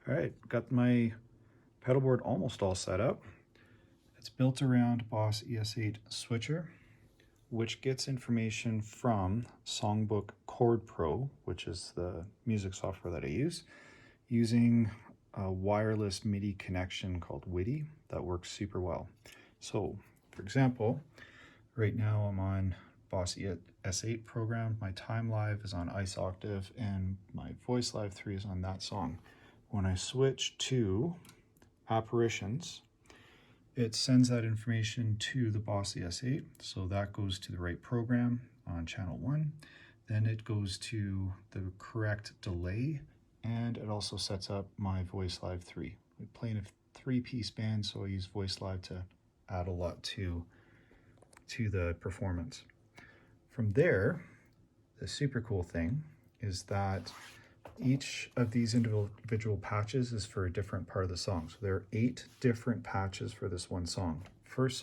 All right, got my pedalboard almost all set up. It's built around Boss ES-8 switcher, which gets information from Songbook Chord Pro, which is the music software that I use, using a wireless MIDI connection called WIDI that works super well. So, for example, right now I'm on Boss ES-8 program. My time live is on Ice Octave, and my voice live 3 is on that song. When I switch to apparitions, it sends that information to the Boss ES-8, so that goes to the right program on channel 1. Then it goes to the correct delay, and it also sets up my voice live 3. We play in a 3-piece band, so I use voice live to add a lot to the performance. From there, the super cool thing is that each of these individual patches is for a different part of the song. So there are 8 different patches for this one song. First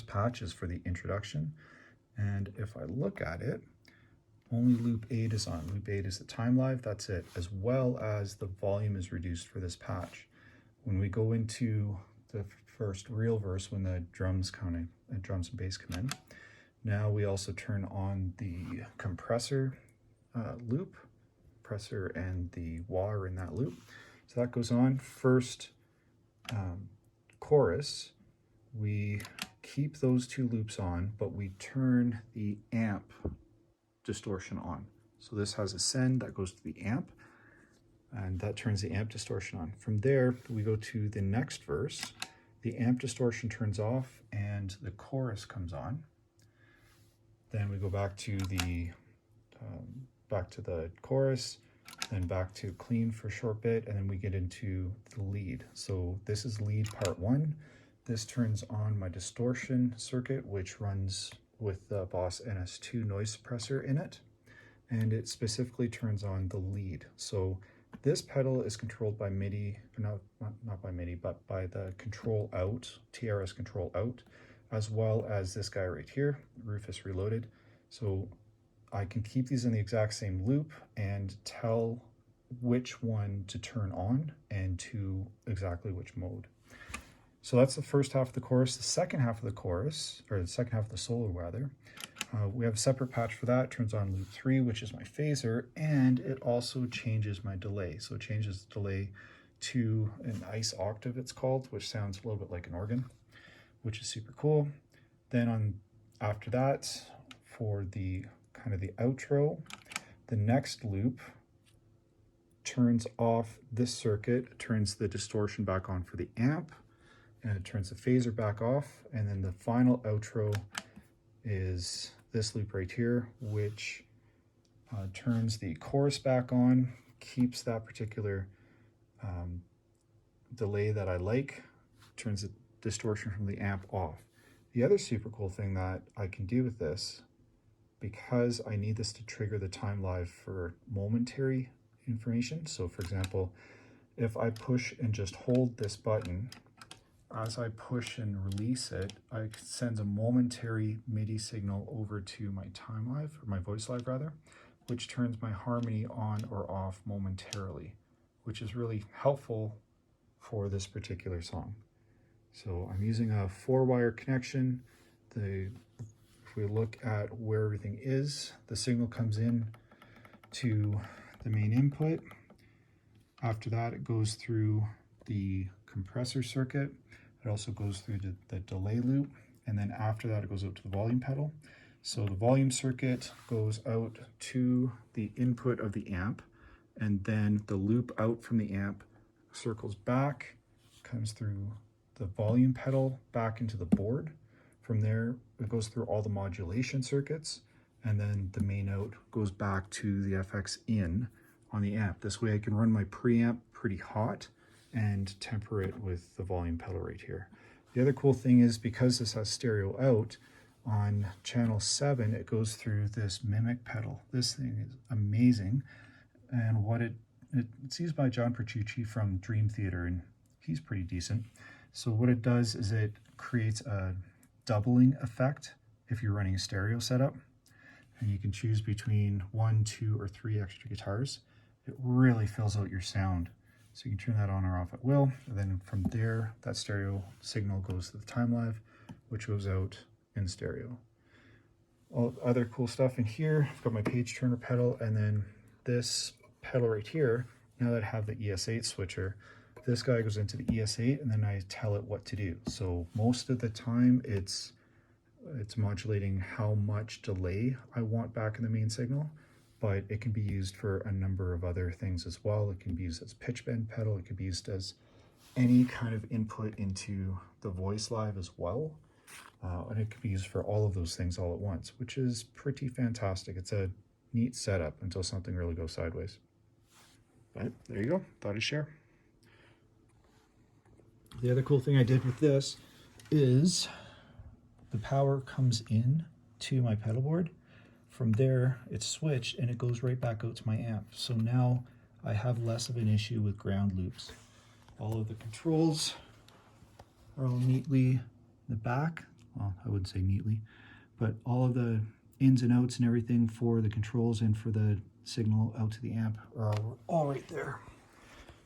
patch is for the introduction. And if I look at it, only loop 8 is on. Loop 8 is the time live, that's it, as well as the volume is reduced for this patch. When we go into the first real verse, when the drums and bass come in, now we also turn on the compressor loop, and the wah are in that loop. So that goes on. First chorus, we keep those 2 loops on, but we turn the amp distortion on. So this has a send that goes to the amp, and that turns the amp distortion on. From there, we go to the next verse. The amp distortion turns off and the chorus comes on. Then we go back to the chorus, then back to clean for a short bit, and then we get into the lead. So this is lead part 1. This turns on my distortion circuit, which runs with the Boss NS2 noise suppressor in it, and it specifically turns on the lead. So this pedal is controlled by MIDI, not by MIDI, but by the control out, TRS control out, as well as this guy right here, Rufus Reloaded. So I can keep these in the exact same loop and tell which one to turn on and to exactly which mode. So that's the first half of the chorus. The second half of the chorus, or the second half of the solo rather, we have a separate patch for that. It turns on loop 3, which is my phaser, and it also changes my delay. So it changes the delay to an Ice Octave, it's called, which sounds a little bit like an organ, which is super cool. Then after that, for the kind of the outro, the next loop turns off this circuit, turns the distortion back on for the amp, and it turns the phaser back off. And then the final outro is this loop right here, which turns the chorus back on, keeps that particular delay that I like, turns the distortion from the amp off. The other super cool thing that I can do with this, because I need this to trigger the time live for momentary information. So for example, if I push and just hold this button, as I push and release it, it sends a momentary MIDI signal over to my time live, or my voice live rather, which turns my harmony on or off momentarily, which is really helpful for this particular song. So I'm using a 4-wire connection. If we look at where everything is, the signal comes in to the main input. After that, it goes through the compressor circuit. It also goes through the delay loop, and then after that, it goes out to the volume pedal. So the volume circuit goes out to the input of the amp, and then the loop out from the amp circles back, comes through the volume pedal back into the board. From there, it goes through all the modulation circuits, and then the main out goes back to the FX in on the amp. This way I can run my preamp pretty hot and temper it with the volume pedal right here. The other cool thing is, because this has stereo out, on channel 7, it goes through this mimic pedal. This thing is amazing, and it's used by John Pertucci from Dream Theater, and he's pretty decent. So what it does is it creates a doubling effect if you're running a stereo setup, and you can choose between 1, 2, or 3 extra guitars. It really fills out your sound So you can turn that on or off at will. And then from there, that stereo signal goes to the time live, which goes out in stereo. All other cool stuff in here, I've got my page turner pedal, and then this pedal right here, now that I have the ES-8 switcher, this guy goes into the ES-8 and then I tell it what to do. So most of the time it's modulating how much delay I want back in the main signal, but it can be used for a number of other things as well. It can be used as pitch bend pedal, it could be used as any kind of input into the voice live as well. And it can be used for all of those things all at once, which is pretty fantastic. It's a neat setup until something really goes sideways. But there you go, thought I'd share. The other cool thing I did with this is the power comes in to my pedal board. From there, it's switched and it goes right back out to my amp. So now I have less of an issue with ground loops. All of the controls are all neatly in the back. Well, I wouldn't say neatly, but all of the ins and outs and everything for the controls and for the signal out to the amp are all right there.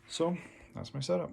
So that's my setup.